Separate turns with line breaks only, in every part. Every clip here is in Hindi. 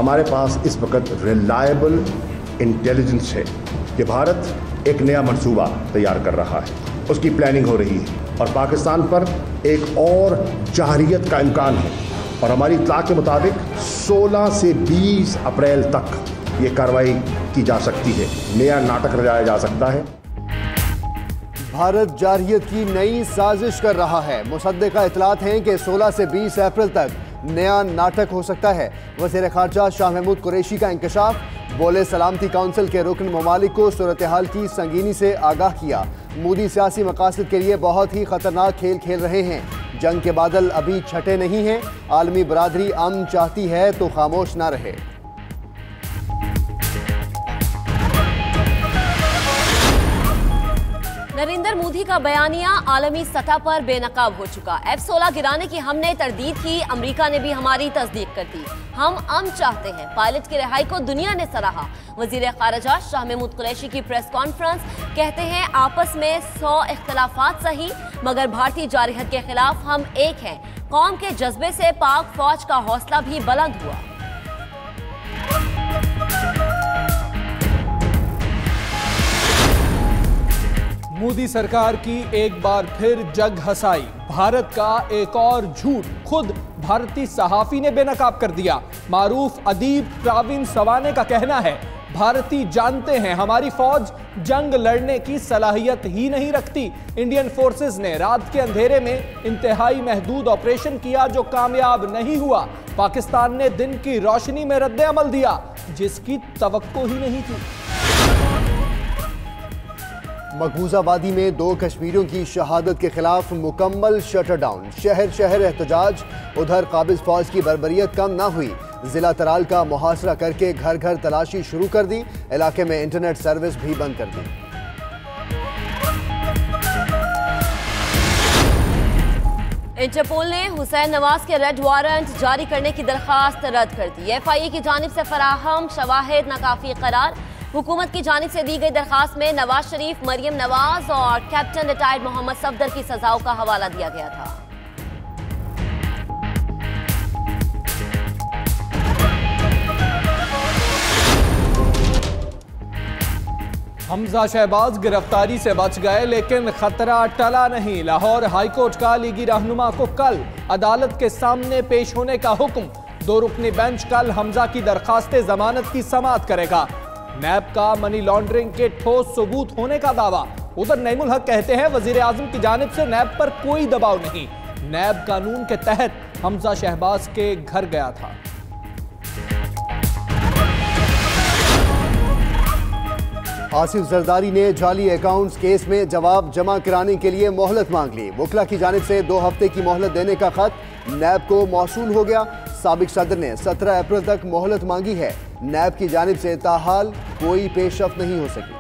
हमारे पास इस वक्त रिलायबल इंटेलिजेंस है कि भारत एक नया मंसूबा तैयार कर रहा है, उसकी प्लानिंग हो रही है और पाकिस्तान पर एक और जाहरियत का इम्कान है। और हमारी इत्तला के मुताबिक 16 से 20 अप्रैल तक ये कार्रवाई की जा सकती है, नया नाटक रचाया जा सकता है।
भारत जारहियत की नई साजिश कर रहा है। मुसद्दिका इतलात हैं कि 16 से 20 अप्रैल तक नया नाटक हो सकता है। वज़ीर ख़ारजा शाह महमूद कुरैशी का इंकशाफ, बोले सलामती काउंसिल के रुकन ममालिक को सूरत हाल की संगीनी से आगाह किया। मोदी सियासी मकासद के लिए बहुत ही खतरनाक खेल खेल रहे हैं। जंग के बादल अभी छटे नहीं हैं। आलमी बरादरी अमन चाहती है तो खामोश ना रहे।
नरेंद्र मोदी का बयानिया आलमी सतह पर बेनकाब हो चुका। F-16 गिराने की हमने तरदीद की, अमेरिका ने भी हमारी तस्दीक कर दी। हम अमन चाहते हैं। पायलट की रिहाई को दुनिया ने सराहा। वजीर खारजा शाह महमूद कुरैशी की प्रेस कॉन्फ्रेंस, कहते हैं आपस में 100 इख्तलाफात सही मगर भारतीय जारहियत के खिलाफ हम एक हैं। कौम के जज्बे से पाक फौज का हौसला भी बुलंद हुआ।
मोदी सरकार की एक बार फिर जग हसाई। भारत का एक और झूठ खुद भारतीय सहाफी ने बेनकाब कर दिया। मारूफ अदीब प्रवीण सवाने का कहना है, भारतीय जानते हैं हमारी फौज जंग लड़ने की सलाहियत ही नहीं रखती। इंडियन फोर्सेस ने रात के अंधेरे में इंतहाई महदूद ऑपरेशन किया जो कामयाब नहीं हुआ। पाकिस्तान ने दिन की रोशनी में रद्द अमल दिया जिसकी तवक्को ही नहीं थी।
मकबूजा वादी में 2 कश्मीरियों की शहादत के खिलाफ मुकम्मल शटरडाउन। शहर शहर एहतजाज। उधर काबिज फौज की बर्बरियत कम ना हुई। जिला तराल का मुहासरा करके घर घर तलाशी शुरू कर दी। इलाके में इंटरनेट सर्विस भी बंद कर दी।
इंटरपोल ने हुसैन नवाज के रेड वारंट जारी करने की दरखास्त रद्द कर दी। FIA की जानिब से फराहम शवाहिद नाकाफी करार। हुकूमत की जानिब से दी गई दरखास्त में नवाज शरीफ, मरियम नवाज और कैप्टन रिटायर्ड मोहम्मद सफदर की सजाओं का हवाला दिया गया था।
हमजा शहबाज गिरफ्तारी से बच गए लेकिन खतरा टला नहीं। लाहौर हाईकोर्ट का लीगी रहनुमा को कल अदालत के सामने पेश होने का हुक्म। 2 रुकनी बेंच कल हमजा की दरखास्त जमानत की समाअत करेगा। नैब का मनी लॉन्ड्रिंग के ठोस सबूत होने का दावा। उधर नईमुल हक कहते हैं वजीर आजम की जानिब से नैब पर कोई दबाव नहीं। नैब कानून के तहत हमजा शहबाज के घर गया था।
आसिफ जरदारी ने जाली अकाउंट्स केस में जवाब जमा कराने के लिए मोहलत मांग ली। वकला की जानिब से 2 हफ्ते की मोहलत देने का खत नैब को मौसूल हो गया। साबिक सदर ने 17 अप्रैल तक मोहलत मांगी है। नैब की जानिब से ताहाल कोई पेशरफ्त नहीं हो सकी।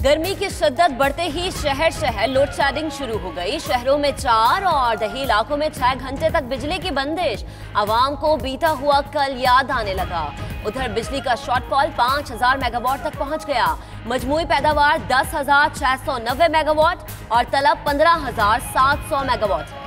गर्मी की शिद्दत बढ़ते ही शहर शहर लोड शेडिंग शुरू हो गई। शहरों में 4 और दही इलाकों में 6 घंटे तक बिजली की बंदिश। आवाम को बीता हुआ कल याद आने लगा। उधर बिजली का शॉर्टफॉल 5000 मेगावाट तक पहुंच गया। मजमूई पैदावार 10,690 मेगावाट और तलब 15,700 मेगावाट है।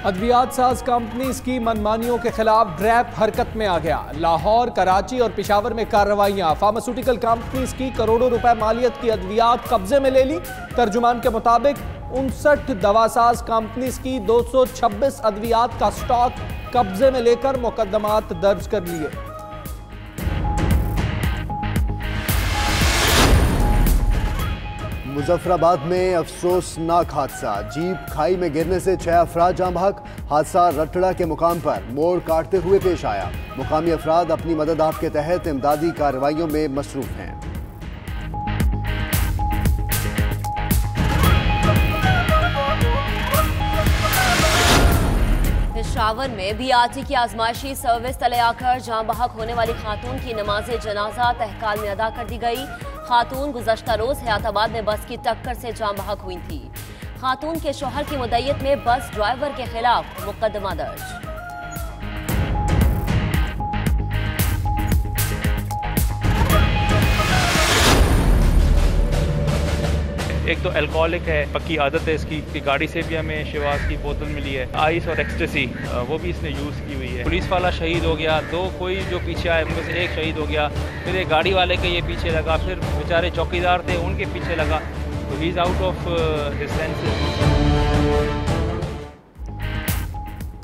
अद्वियात साज कंपनीज की मनमानियों के खिलाफ ड्रैप हरकत में आ गया। लाहौर, कराची और पेशावर में कार्रवाइयां। फार्मास्यूटिकल कंपनीज की करोड़ों रुपए मालियत की अद्वियात कब्जे में ले ली। तर्जुमान के मुताबिक 59 दवासाज कंपनीज की 226 अद्वियात का स्टॉक कब्जे में लेकर मुकदमात दर्ज कर लिए।
मुजफ्फराबाद में अफसोसनाक हादसा। जीप खाई में गिरने से 6 अफराद जाँ बहक। हादसा रटड़ा के मुकाम पर मोड़ काटते हुए पेश आया। मुकामी अफराद अपनी मदद आप के तहत इमदादी कार्रवाइयों में मसरूफ हैं।
पेशावर में BRT की आजमाइशी सर्विस तले आकर जाँ बहक होने वाली खातून की नमाज जनाजा तहकाल में अदा कर दी गई। खातून गुज़श्ता रोज हयाताबाद में बस की टक्कर से जाँ बहक हुई थी। खातून के शौहर की मुद्दत में बस ड्राइवर के खिलाफ मुकदमा दर्ज।
एक तो अल्कोहलिक है, पक्की आदत है इसकी कि गाड़ी से भी हमें शिवास की बोतल मिली है, आइस और एक्सटेसी वो भी इसने यूज़ की हुई है। पुलिस वाला शहीद हो गया, दो कोई जो पीछे आए उनमें से एक शहीद हो गया, फिर एक गाड़ी वाले के ये पीछे लगा, फिर बेचारे चौकीदार थे उनके पीछे लगा, तो he is out of his senses.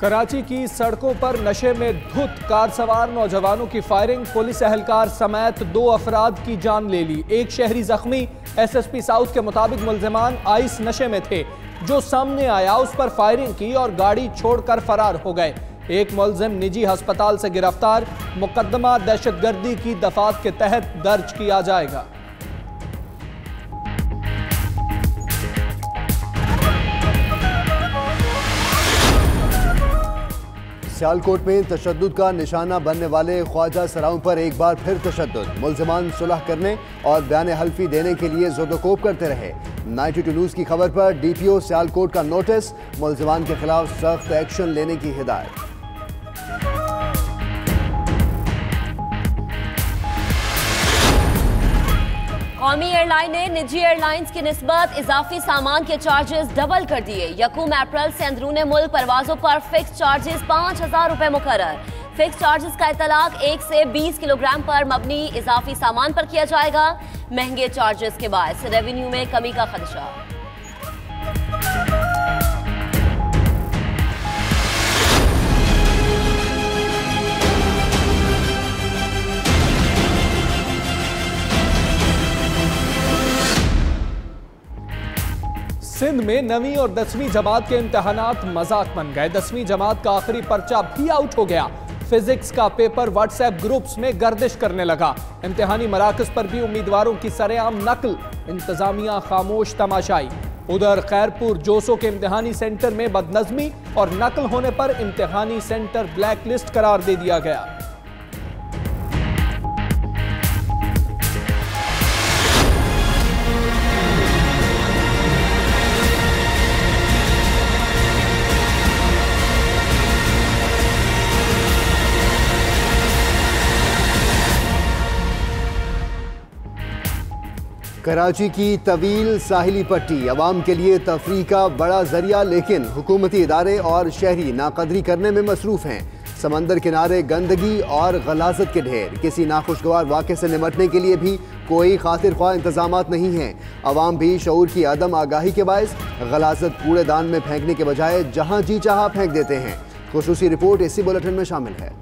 Karachi की सड़कों पर नशे में धुत कार सवार नौजवानों की फायरिंग, पुलिस एहलकार समेत 2 अफराद की जान ले ली, एक शहरी जख्मी। एसएसपी साउथ के मुताबिक मुल्जिमान आइस नशे में थे, जो सामने आया उस पर फायरिंग की और गाड़ी छोड़कर फरार हो गए। एक मुल्जिम निजी अस्पताल से गिरफ्तार, मुकदमा दहशतगर्दी की दफात के तहत दर्ज किया जाएगा।
सियालकोट में तशद्दुद का निशाना बनने वाले ख्वाजा सराओं पर एक बार फिर तशद्दुद, मुल्जिमान सुलह करने और बयान हल्फी देने के लिए ज़ोदोकोब करते रहे। 92 न्यूज़ की खबर पर डीपीओ सियालकोट का नोटिस, मुल्जिमान के खिलाफ सख्त एक्शन लेने की हिदायत।
कौमी एयरलाइन ने निजी एयरलाइंस की निस्बत इजाफी सामान के चार्जेस डबल कर दिए। यकूम अप्रैल से अंदरूने मुल्क परवाजों पर फिक्स चार्जेस 5,000 रुपए मुकर्रर। फिक्स चार्जेस का इतलाक 1 से 20 किलोग्राम पर मबनी इजाफी सामान पर किया जाएगा। महंगे चार्जेस के बायस रेवेन्यू में कमी का खदशा।
सिंध में 9वीं और 10वीं जमात के इम्तहानात मजाक बन गए। 10वीं जमात का आखिरी पर्चा भी आउट हो गया। फिजिक्स का पेपर व्हाट्सएप ग्रुप्स में गर्दिश करने लगा। इम्तिहानी मराकज पर भी उम्मीदवारों की सरेआम नकल, इंतजामिया खामोश तमाशाई। उधर खैरपुर जोसो के इम्तिहानी सेंटर में बदनजमी और नकल होने पर इम्तिहानी सेंटर ब्लैक लिस्ट करार दे दिया गया।
कराची की तवील साहिली पट्टी अवाम के लिए तफरीह का बड़ा जरिया, लेकिन हुकूमती इदारे और शहरी नाकदरी करने में मसरूफ हैं। समंदर किनारे गंदगी और गलाजत के ढेर, किसी नाखुशगवार वाक़े से निमटने के लिए भी कोई खातिर ख्वाह इंतजामात नहीं हैं। अवाम भी शऊर की अदम आगाही के बायस गलाजत कूड़ेदान में फेंकने के बजाय जहाँ जी चाहा फेंक देते हैं। खुसूसी रिपोर्ट इसी बुलेटिन में शामिल है।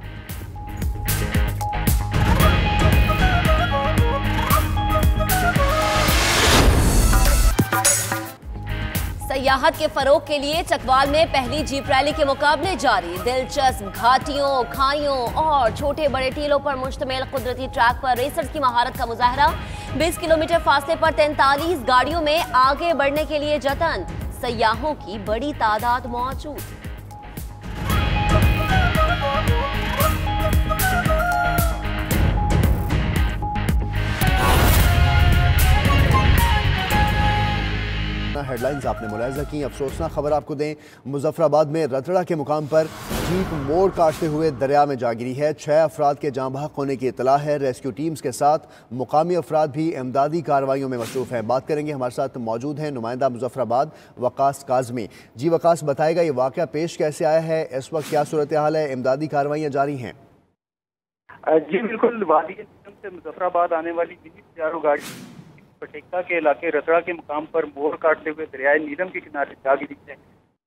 सयाहत के फरोग के लिए चकवाल में पहली जीप रैली के मुकाबले जारी। दिलचस्प घाटियों, खाइयों और छोटे बड़े टीलों पर मुश्तमिल कुदरती ट्रैक पर रेसर्स की महारत का मुजाहरा। 20 किलोमीटर फासले पर 43 गाड़ियों में आगे बढ़ने के लिए जतन, सयाहों की बड़ी तादाद मौजूद।
हेडलाइंस आपने मुलाहिजा की। अफसोसनाक खबर आपको दें, मुजफ्फराबाद में रतड़ा के मुकाम पर जीप मोड़ काटते हुए दरिया में जा गिरी है। 6 अफराद के जाँ बहक होने की इतला है। रेस्क्यू टीम्स के साथ मुकामी अफराद भी इमदादी कार्रवाइयों में मसरूफ हैं। बात करेंगे, हमारे साथ मौजूद हैं नुमाइंदा मुजफ्फराबाद वकास काजमी। जी वकास, बताएगा ये वाक़या पेश कैसे आया है, इस वक्त क्या सूरत हाल है, इमदादी कार्रवाइयाँ जारी हैं?
जी बिल्कुल, वादी से मुजफ्फराबाद आने वाली चारों गाड़ी पटेका के इलाके रतड़ा के मुकाम पर मोड़ काटते हुए दरियाए नीलम के किनारे जा गिरी है,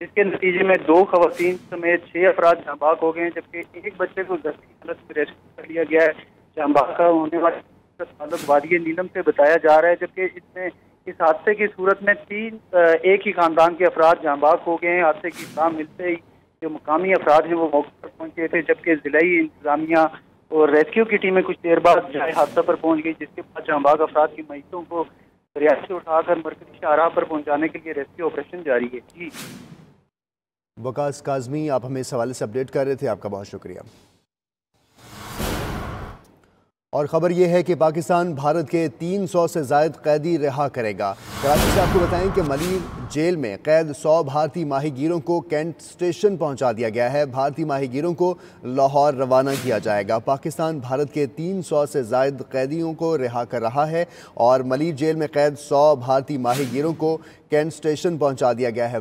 जिसके नतीजे में 2 खवातीन समेत 6 अफराद जांबाक हो गए हैं, जबकि एक बच्चे को जख्मी हालत में रेस्क्यू कर लिया गया है। जांबाक होने वाले ताल्लुक वादी नीलम से बताया जा रहा है, जबकि इसमें इस हादसे की सूरत में 3 एक ही खानदान के अफराद जांबाक हो गए हैं। हादसे की इत्तला मिलते ही जो मुकामी अफराद हैं वो मौके पर पहुंचे थे, जबकि जिलाई इंतजामिया और रेस्क्यू की टीमें कुछ देर बाद जाए हादसा पर पहुंच गई, जिसके बाद जांबाग अफराद की मैयतों को दरिया से उठाकर मरकजी शाहराह पर पहुंचाने के लिए रेस्क्यू ऑपरेशन जारी है। जी
वकास काजमी, आप हमें इस हवाले से अपडेट कर रहे थे, आपका बहुत शुक्रिया। और ख़बर यह है कि पाकिस्तान भारत के 300 से ज़ायद कैदी रिहा करेगा। कराची से आपको बताएं कि मलीर जेल में कैद 100 भारतीय माहीगीरों को कैंट स्टेशन पहुंचा दिया गया है। भारतीय माहीगीरों को लाहौर रवाना किया जाएगा। पाकिस्तान भारत के 300 से ज़ायद कैदियों को रिहा कर रहा है और मलीर जेल में कैद 100 भारतीय माहीगीरों को कैंट स्टेशन पहुँचा दिया गया है।